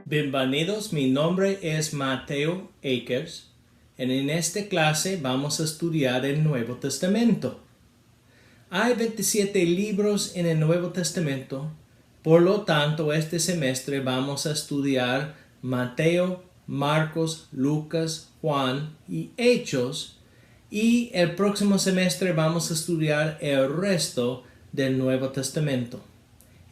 Bienvenidos, mi nombre es Mateo Akers y en esta clase vamos a estudiar el Nuevo Testamento. Hay 27 libros en el Nuevo Testamento, por lo tanto este semestre vamos a estudiar Mateo, Marcos, Lucas, Juan y Hechos, y el próximo semestre vamos a estudiar el resto del Nuevo Testamento.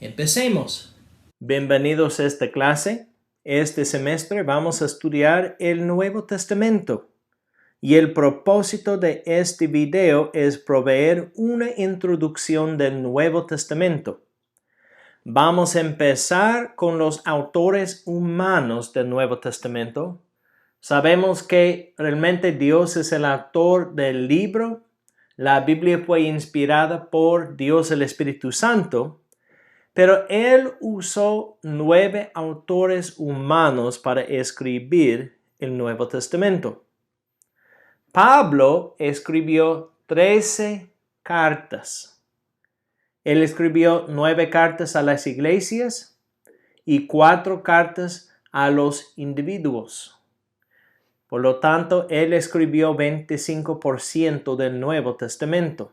Empecemos. Bienvenidos a esta clase. Este semestre vamos a estudiar el Nuevo Testamento y el propósito de este video es proveer una introducción del Nuevo Testamento. Vamos a empezar con los autores humanos del Nuevo Testamento. Sabemos que realmente Dios es el autor del libro. La Biblia fue inspirada por Dios el Espíritu Santo. Pero él usó 9 autores humanos para escribir el Nuevo Testamento. Pablo escribió 13 cartas. Él escribió 9 cartas a las iglesias y 4 cartas a los individuos. Por lo tanto, él escribió 25% del Nuevo Testamento.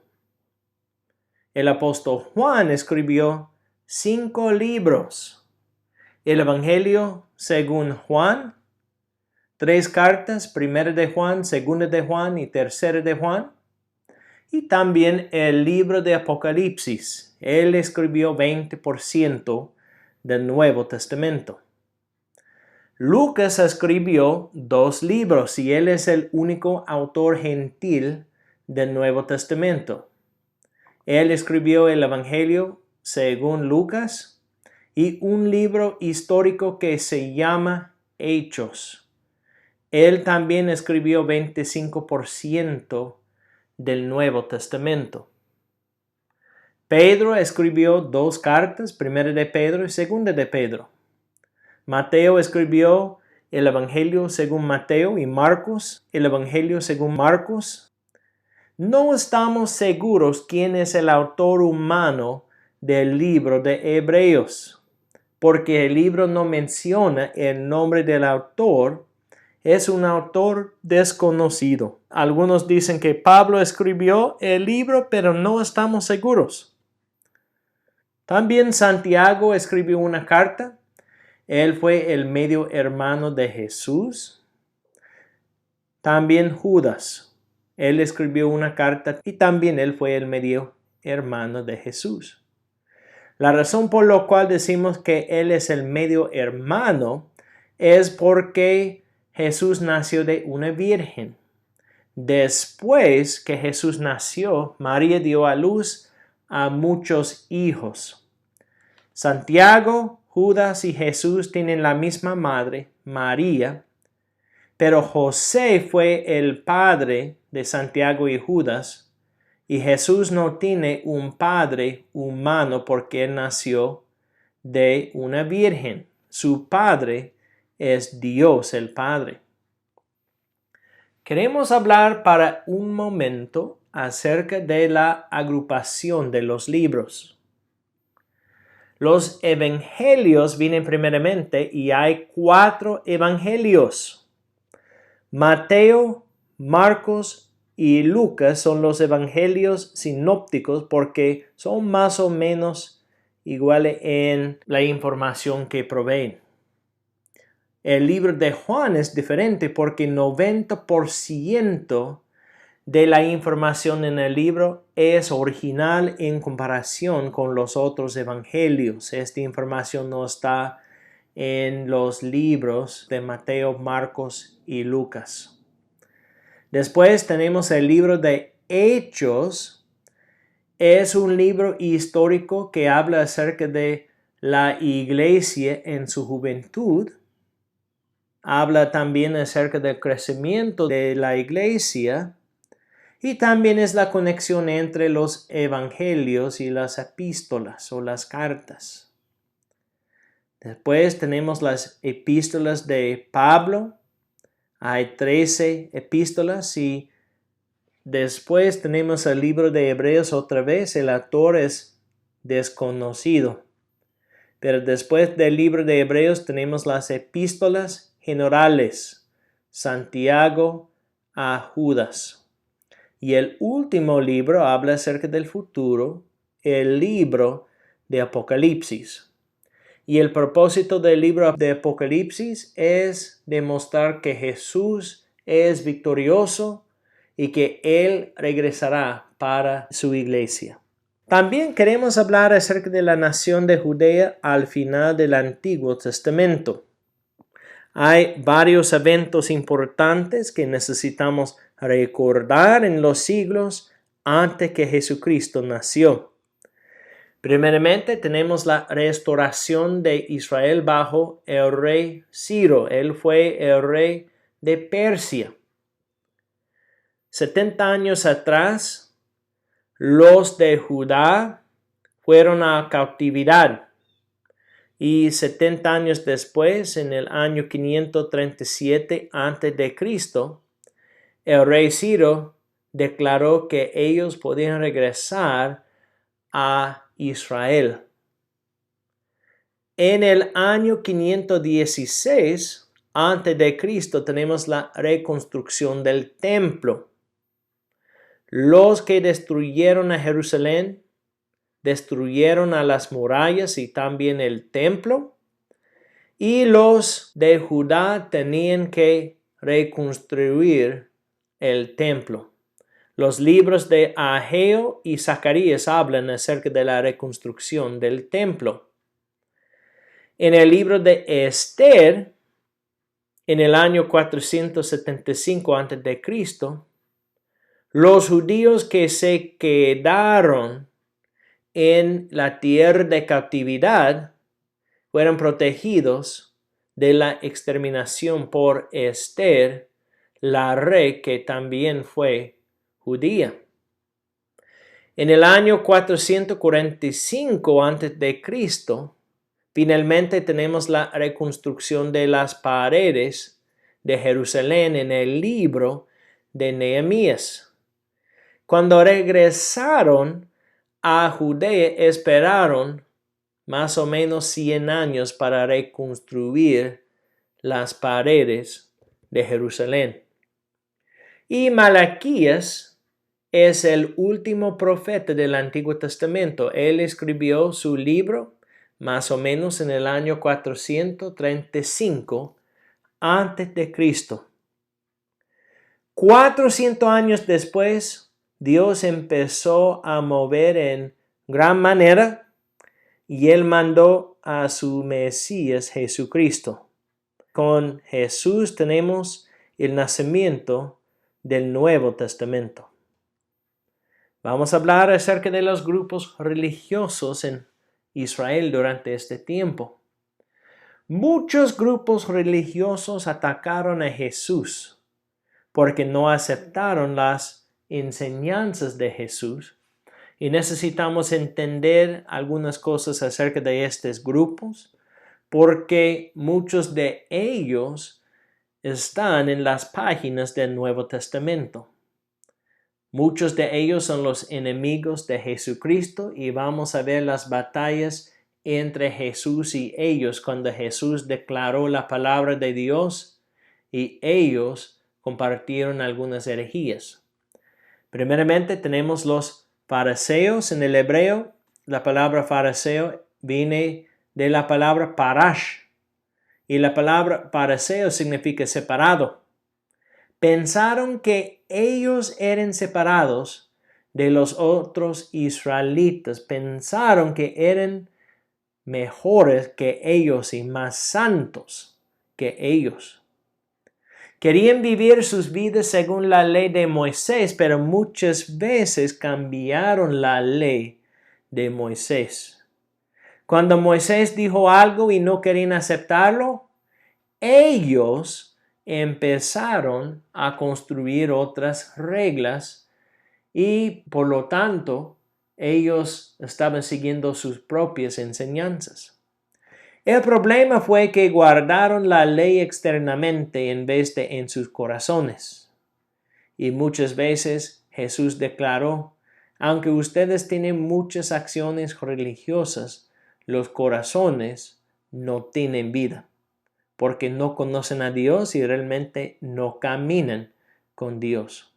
El apóstol Juan escribió 5 libros: el Evangelio según Juan, 3 cartas, primera de Juan, segunda de Juan y tercera de Juan, y también el libro de Apocalipsis. Él escribió 20% del Nuevo Testamento. Lucas escribió 2 libros y él es el único autor gentil del Nuevo Testamento. Él escribió el Evangelio según Lucas y un libro histórico que se llama Hechos. Él también escribió 25% del Nuevo Testamento. Pedro escribió 2 cartas, primera de Pedro y segunda de Pedro. Mateo escribió el Evangelio según Mateo y Marcos, el Evangelio según Marcos. No estamos seguros quién es el autor humano del libro de Hebreos, porque el libro no menciona el nombre del autor. Es un autor desconocido. Algunos dicen que Pablo escribió el libro, pero no estamos seguros. También Santiago escribió una carta. Él fue el medio hermano de Jesús. También Judas. Él escribió una carta y también él fue el medio hermano de Jesús. La razón por la cual decimos que él es el medio hermano es porque Jesús nació de una virgen. Después que Jesús nació, María dio a luz a muchos hijos. Santiago, Judas y Jesús tienen la misma madre, María, pero José fue el padre de Santiago y Judas. Y Jesús no tiene un padre humano porque él nació de una virgen. Su padre es Dios el Padre. Queremos hablar para un momento acerca de la agrupación de los libros. Los evangelios vienen primeramente y hay 4 evangelios. Mateo, Marcos y Lucas son los evangelios sinópticos porque son más o menos iguales en la información que proveen. El libro de Juan es diferente porque 90% de la información en el libro es original en comparación con los otros evangelios. Esta información no está en los libros de Mateo, Marcos y Lucas. Después tenemos el libro de Hechos. Es un libro histórico que habla acerca de la iglesia en su juventud. Habla también acerca del crecimiento de la iglesia. Y también es la conexión entre los evangelios y las epístolas o las cartas. Después tenemos las epístolas de Pablo. Hay 13 epístolas y después tenemos el libro de Hebreos otra vez. El autor es desconocido. Pero después del libro de Hebreos tenemos las epístolas generales, Santiago a Judas. Y el último libro habla acerca del futuro, el libro de Apocalipsis. Y el propósito del libro de Apocalipsis es demostrar que Jesús es victorioso y que Él regresará para su iglesia. También queremos hablar acerca de la nación de Judea al final del Antiguo Testamento. Hay varios eventos importantes que necesitamos recordar en los siglos antes que Jesucristo nació. Primeramente tenemos la restauración de Israel bajo el rey Ciro. Él fue el rey de Persia. 70 años atrás, los de Judá fueron a cautividad. Y 70 años después, en el año 537 a.C., el rey Ciro declaró que ellos podían regresar a Israel. En el año 516 a.C. tenemos la reconstrucción del templo. Los que destruyeron a Jerusalén destruyeron a las murallas y también el templo, y los de Judá tenían que reconstruir el templo. Los libros de Ageo y Zacarías hablan acerca de la reconstrucción del templo. En el libro de Esther, en el año 475 a.C., los judíos que se quedaron en la tierra de cautividad fueron protegidos de la exterminación por Esther, la rey que también fue judía. En el año 445 a.C., finalmente tenemos la reconstrucción de las paredes de Jerusalén en el libro de Nehemías. Cuando regresaron a Judea, esperaron más o menos 100 años para reconstruir las paredes de Jerusalén. Y Malaquías es el último profeta del Antiguo Testamento. Él escribió su libro más o menos en el año 435 a.C. 400 años después, Dios empezó a mover en gran manera y Él mandó a su Mesías Jesucristo. Con Jesús tenemos el nacimiento del Nuevo Testamento. Vamos a hablar acerca de los grupos religiosos en Israel durante este tiempo. Muchos grupos religiosos atacaron a Jesús porque no aceptaron las enseñanzas de Jesús, y necesitamos entender algunas cosas acerca de estos grupos porque muchos de ellos están en las páginas del Nuevo Testamento. Muchos de ellos son los enemigos de Jesucristo y vamos a ver las batallas entre Jesús y ellos cuando Jesús declaró la palabra de Dios y ellos compartieron algunas herejías. Primeramente tenemos los fariseos. En el hebreo, la palabra fariseo viene de la palabra parash y la palabra fariseo significa separado. Pensaron que ellos eran separados de los otros israelitas. Pensaron que eran mejores que ellos y más santos que ellos. Querían vivir sus vidas según la ley de Moisés, pero muchas veces cambiaron la ley de Moisés. Cuando Moisés dijo algo y no querían aceptarlo, ellos empezaron a construir otras reglas y por lo tanto ellos estaban siguiendo sus propias enseñanzas. El problema fue que guardaron la ley externamente en vez de en sus corazones. Y muchas veces Jesús declaró, aunque ustedes tienen muchas acciones religiosas, los corazones no tienen vida, porque no conocen a Dios y realmente no caminan con Dios.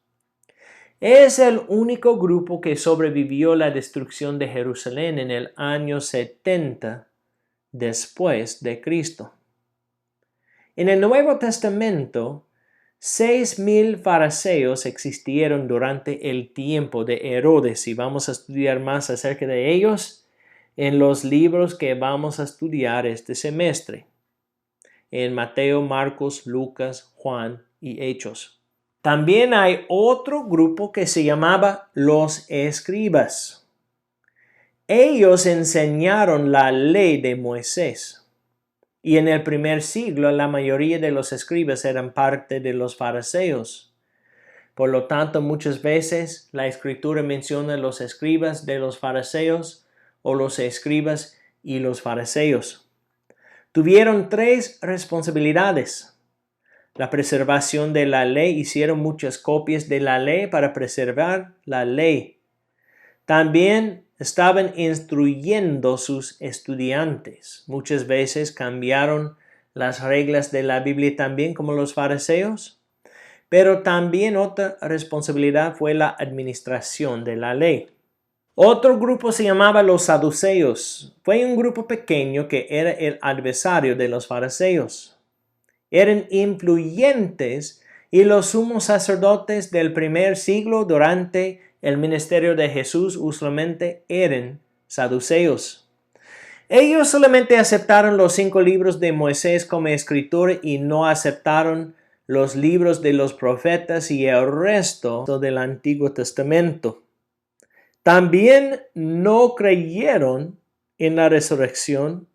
Es el único grupo que sobrevivió la destrucción de Jerusalén en el año 70 después de Cristo. En el Nuevo Testamento, 6,000 fariseos existieron durante el tiempo de Herodes y vamos a estudiar más acerca de ellos en los libros que vamos a estudiar este semestre, en Mateo, Marcos, Lucas, Juan y Hechos. También hay otro grupo que se llamaba los escribas. Ellos enseñaron la ley de Moisés. Y en el primer siglo la mayoría de los escribas eran parte de los fariseos. Por lo tanto, muchas veces la escritura menciona los escribas de los fariseos o los escribas y los fariseos. Tuvieron 3 responsabilidades. La preservación de la ley, hicieron muchas copias de la ley para preservar la ley. También estaban instruyendo sus estudiantes. Muchas veces cambiaron las reglas de la Biblia también como los fariseos, pero también otra responsabilidad fue la administración de la ley. Otro grupo se llamaba los saduceos. Fue un grupo pequeño que era el adversario de los fariseos. Eran influyentes y los sumos sacerdotes del primer siglo durante el ministerio de Jesús usualmente eran saduceos. Ellos solamente aceptaron los 5 libros de Moisés como escritura y no aceptaron los libros de los profetas y el resto del Antiguo Testamento. También no creyeron en la resurrección.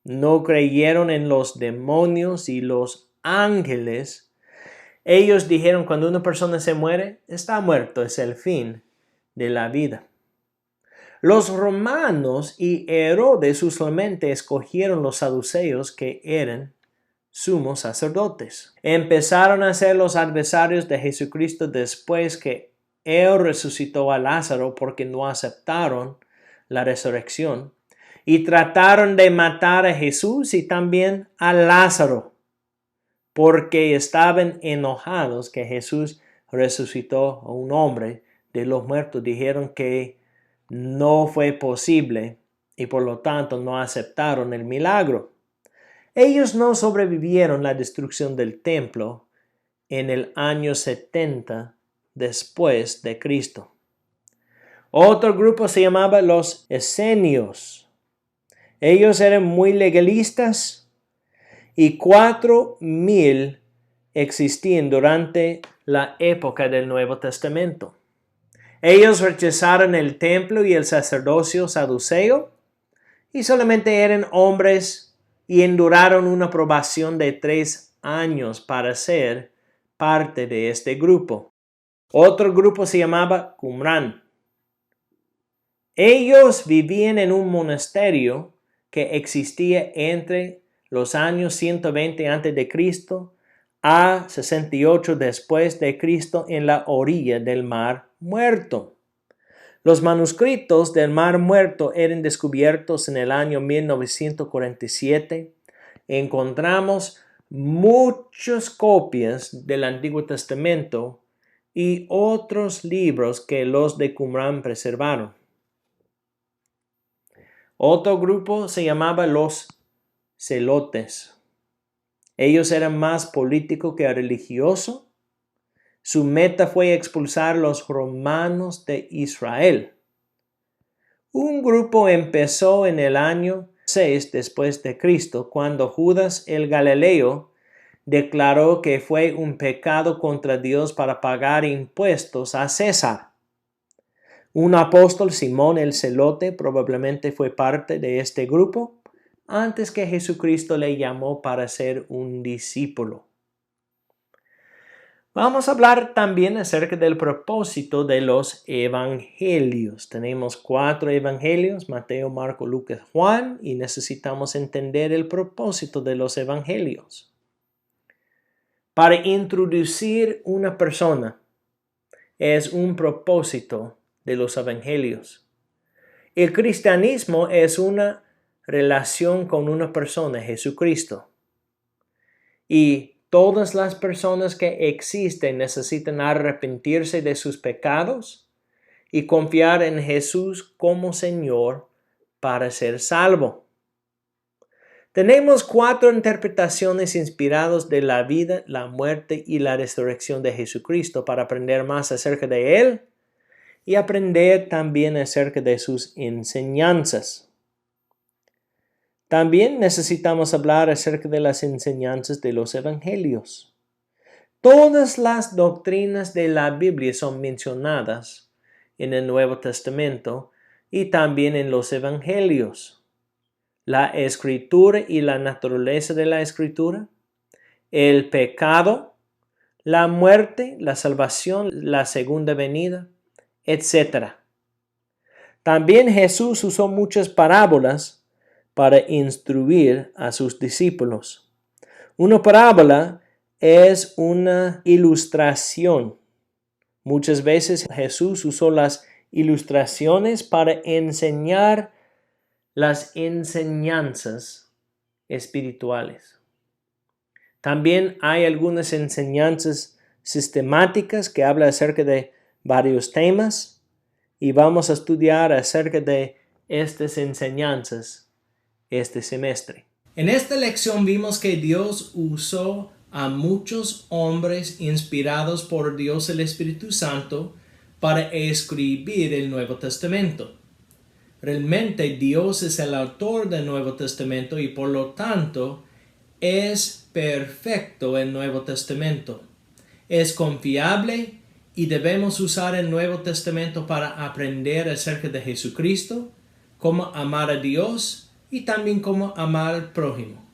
No creyeron en los demonios y los ángeles. Ellos dijeron, cuando una persona se muere, está muerto, es el fin de la vida. Los romanos y Herodes usualmente escogieron los saduceos que eran sumos sacerdotes. Empezaron a ser los adversarios de Jesucristo después que Él resucitó a Lázaro porque no aceptaron la resurrección. Y trataron de matar a Jesús y también a Lázaro, porque estaban enojados que Jesús resucitó a un hombre de los muertos. Dijeron que no fue posible y por lo tanto no aceptaron el milagro. Ellos no sobrevivieron la destrucción del templo en el año 70 después de Cristo. Otro grupo se llamaba los esenios. Ellos eran muy legalistas y 4,000 existían durante la época del Nuevo Testamento. Ellos rechazaron el templo y el sacerdocio saduceo y solamente eran hombres y enduraron una probación de 3 años para ser parte de este grupo. Otro grupo se llamaba Qumran. Ellos vivían en un monasterio que existía entre los años 120 a.C. a 68 después de Cristo en la orilla del Mar Muerto. Los manuscritos del Mar Muerto eran descubiertos en el año 1947. Encontramos muchas copias del Antiguo Testamento y otros libros que los de Qumran preservaron. Otro grupo se llamaba los celotes. Ellos eran más políticos que religiosos. Su meta fue expulsar a los romanos de Israel. Un grupo empezó en el año 6 después de Cristo, cuando Judas el Galileo declaró que fue un pecado contra Dios para pagar impuestos a César. Un apóstol, Simón el Celote, probablemente fue parte de este grupo antes que Jesucristo le llamó para ser un discípulo. Vamos a hablar también acerca del propósito de los evangelios. Tenemos 4 evangelios, Mateo, Marcos, Lucas, Juan, y necesitamos entender el propósito de los evangelios. Para introducir una persona es un propósito de los evangelios. El cristianismo es una relación con una persona, Jesucristo. Y todas las personas que existen necesitan arrepentirse de sus pecados y confiar en Jesús como Señor para ser salvo. Tenemos 4 interpretaciones inspiradas de la vida, la muerte y la resurrección de Jesucristo para aprender más acerca de Él y aprender también acerca de sus enseñanzas. También necesitamos hablar acerca de las enseñanzas de los evangelios. Todas las doctrinas de la Biblia son mencionadas en el Nuevo Testamento y también en los evangelios. La escritura y la naturaleza de la escritura, el pecado, la muerte, la salvación, la segunda venida, etc. También Jesús usó muchas parábolas para instruir a sus discípulos. Una parábola es una ilustración. Muchas veces Jesús usó las ilustraciones para enseñar las enseñanzas espirituales. También hay algunas enseñanzas sistemáticas que hablan acerca de varios temas y vamos a estudiar acerca de estas enseñanzas este semestre. En esta lección vimos que Dios usó a muchos hombres inspirados por Dios el Espíritu Santo para escribir el Nuevo Testamento. Realmente Dios es el autor del Nuevo Testamento y por lo tanto es perfecto el Nuevo Testamento. Es confiable y debemos usar el Nuevo Testamento para aprender acerca de Jesucristo, cómo amar a Dios y también cómo amar al prójimo.